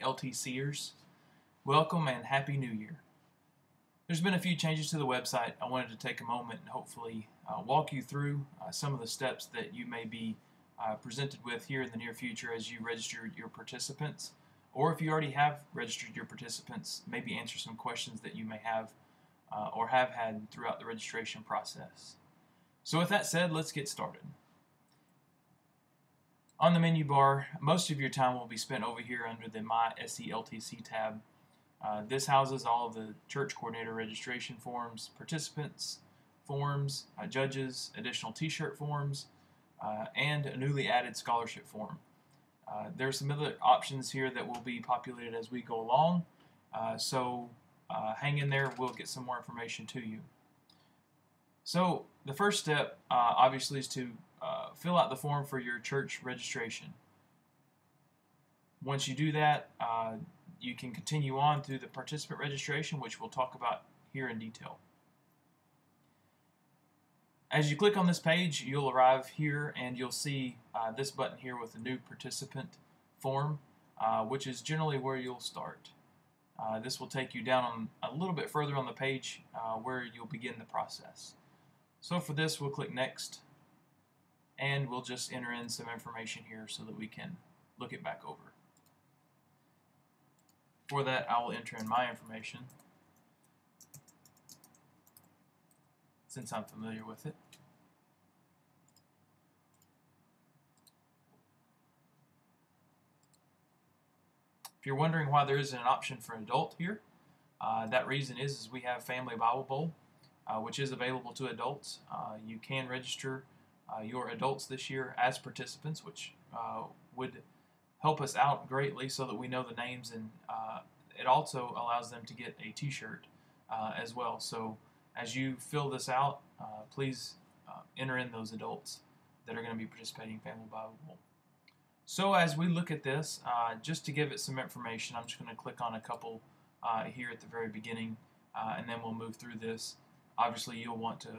SELTCers. Welcome and Happy New Year. There's been a few changes to the website. I wanted to take a moment and hopefully walk you through some of the steps that you may be presented with here in the near future as you register your participants, or if you already have registered your participants, maybe answer some questions that you may have or have had throughout the registration process. So with that said, let's get started. On the menu bar, most of your time will be spent over here under the My SELTC tab. This houses all of the church coordinator registration forms, participants forms, judges, additional t-shirt forms, and a newly added scholarship form. There are some other options here that will be populated as we go along, so hang in there, we'll get some more information to you. So the first step obviously is to fill out the form for your church registration. Once you do that, you can continue on through the participant registration, which we'll talk about here in detail. As you click on this page, you'll arrive here and you'll see this button here with the new participant form, which is generally where you'll start. This will take you down a little bit further on the page where you'll begin the process. So for this, we'll click Next, and we'll just enter in some information here so that we can look it back over. For that, I will enter in my information since I'm familiar with it. If you're wondering why there isn't an option for adult here, that reason is we have Family Bible Bowl, which is available to adults. You can register your adults this year as participants, which would help us out greatly so that we know the names, and it also allows them to get a t-shirt as well. So as you fill this out, please enter in those adults that are going to be participating in Family Bible Bowl. So as we look at this, just to give it some information, I'm just going to click on a couple here at the very beginning, and then we'll move through this. Obviously, you'll want to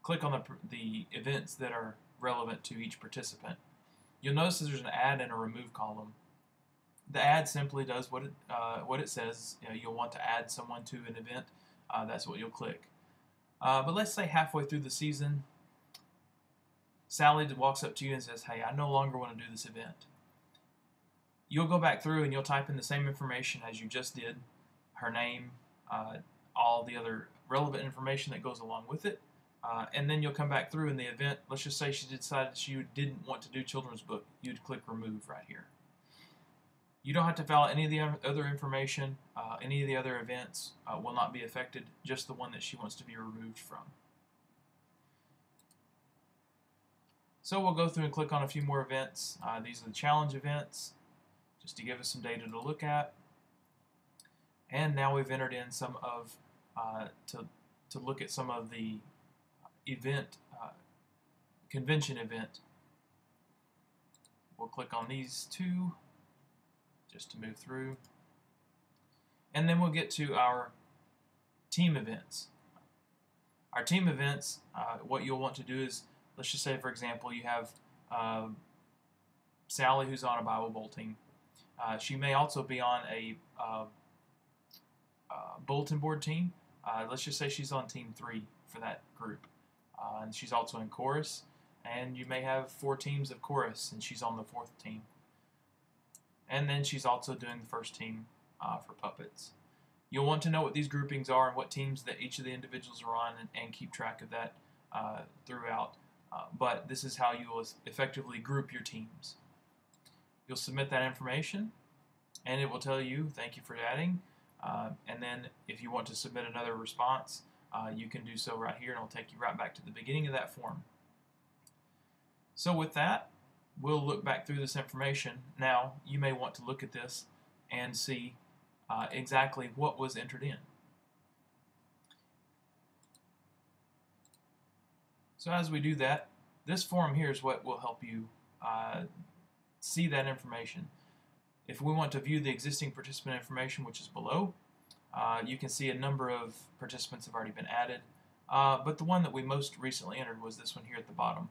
click on the events that are relevant to each participant. You'll notice there's an add and a remove column. The add simply does what it says. You'll want to add someone to an event. That's what you'll click. But let's say halfway through the season, Sally walks up to you and says, "Hey, I no longer want to do this event." You'll go back through and you'll type in the same information as you just did, her name, all the other relevant information that goes along with it, and then you'll come back through in the event. Let's just say she decided she didn't want to do children's book. You'd click remove right here. You don't have to fill out any of the other information. Any of the other events will not be affected, just the one that she wants to be removed from. So we'll go through and click on a few more events. These are the challenge events, just to give us some data to look at. And now we've entered in some of, to look at some of the event, convention event. We'll click on these two just to move through. And then we'll get to our team events. Our team events, what you'll want to do is, let's just say, for example, you have Sally who's on a Bible Bowl team. She may also be on a bulletin board team. Let's just say she's on team 3 for that group. And she's also in chorus. And you may have 4 teams of chorus, and she's on the 4th team. And then she's also doing the first team for puppets. You'll want to know what these groupings are and what teams that each of the individuals are on, and keep track of that throughout. But this is how you will effectively group your teams. You'll submit that information, and it will tell you, "Thank you for adding." And then if you want to submit another response, you can do so right here, and it'll take you right back to the beginning of that form. So with that, we'll look back through this information. Now, you may want to look at this and see exactly what was entered in. So as we do that, this form here is what will help you see that information. If we want to view the existing participant information, which is below, you can see a number of participants have already been added, but the one that we most recently entered was this one here at the bottom.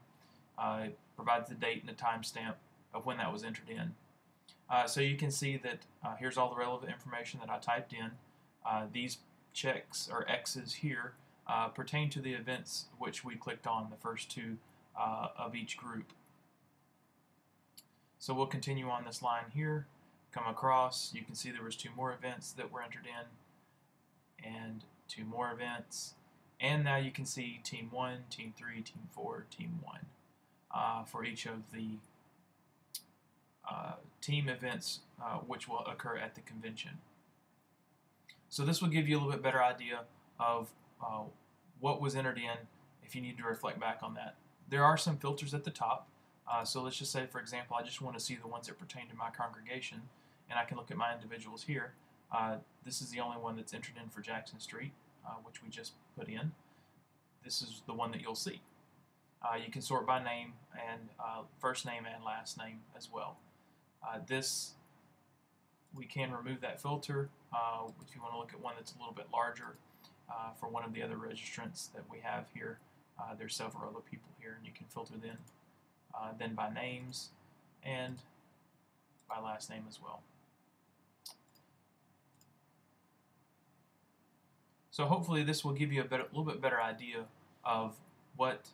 It provides the date and the timestamp of when that was entered in. So you can see that here's all the relevant information that I typed in. These checks or X's here pertain to the events which we clicked on, the first two of each group. So we'll continue on this line here, come across, you can see there was 2 more events that were entered in, and 2 more events, and now you can see Team 1, Team 3, Team 4, Team 1 for each of the team events which will occur at the convention. So this will give you a little bit better idea of what was entered in if you need to reflect back on that. There are some filters at the top. So let's just say, for example, I just want to see the ones that pertain to my congregation, and I can look at my individuals here. This is the only one that's entered in for Jackson Street, which we just put in. This is the one that you'll see. You can sort by name and first name and last name as well. We can remove that filter if you want to look at one that's a little bit larger for one of the other registrants that we have here. There's several other people here, and you can filter then by names and by last name as well. So hopefully this will give you a little bit better idea of what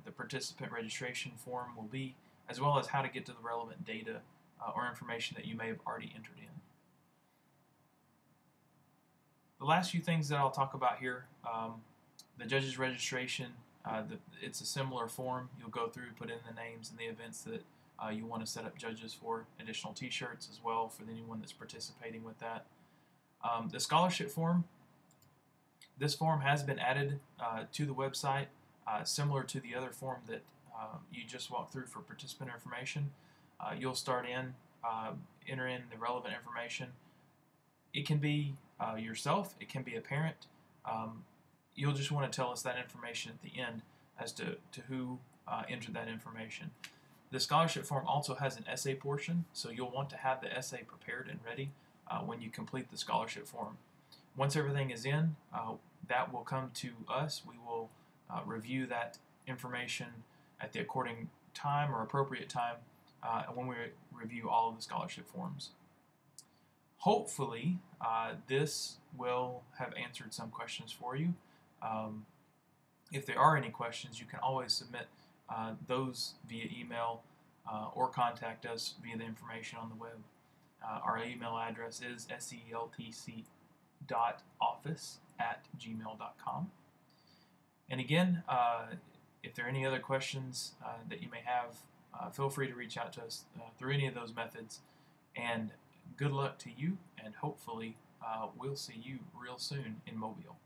the participant registration form will be, as well as how to get to the relevant data or information that you may have already entered in. The last few things that I'll talk about here, the judge's registration, it's a similar form. You'll go through, put in the names and the events that you want to set up judges for, additional t-shirts as well for anyone that's participating with that. The scholarship form, this form has been added to the website, similar to the other form that you just walked through for participant information. You'll start enter in the relevant information. It can be yourself, it can be a parent. You'll just want to tell us that information at the end as to who entered that information. The scholarship form also has an essay portion, so you'll want to have the essay prepared and ready when you complete the scholarship form. Once everything is in, that will come to us. We will review that information at the according time or appropriate time when we review all of the scholarship forms. Hopefully, this will have answered some questions for you. If there are any questions, you can always submit those via email or contact us via the information on the web. Our email address is seltc.office@gmail.com. And again, if there are any other questions that you may have, feel free to reach out to us through any of those methods. And good luck to you, and hopefully we'll see you real soon in Mobile.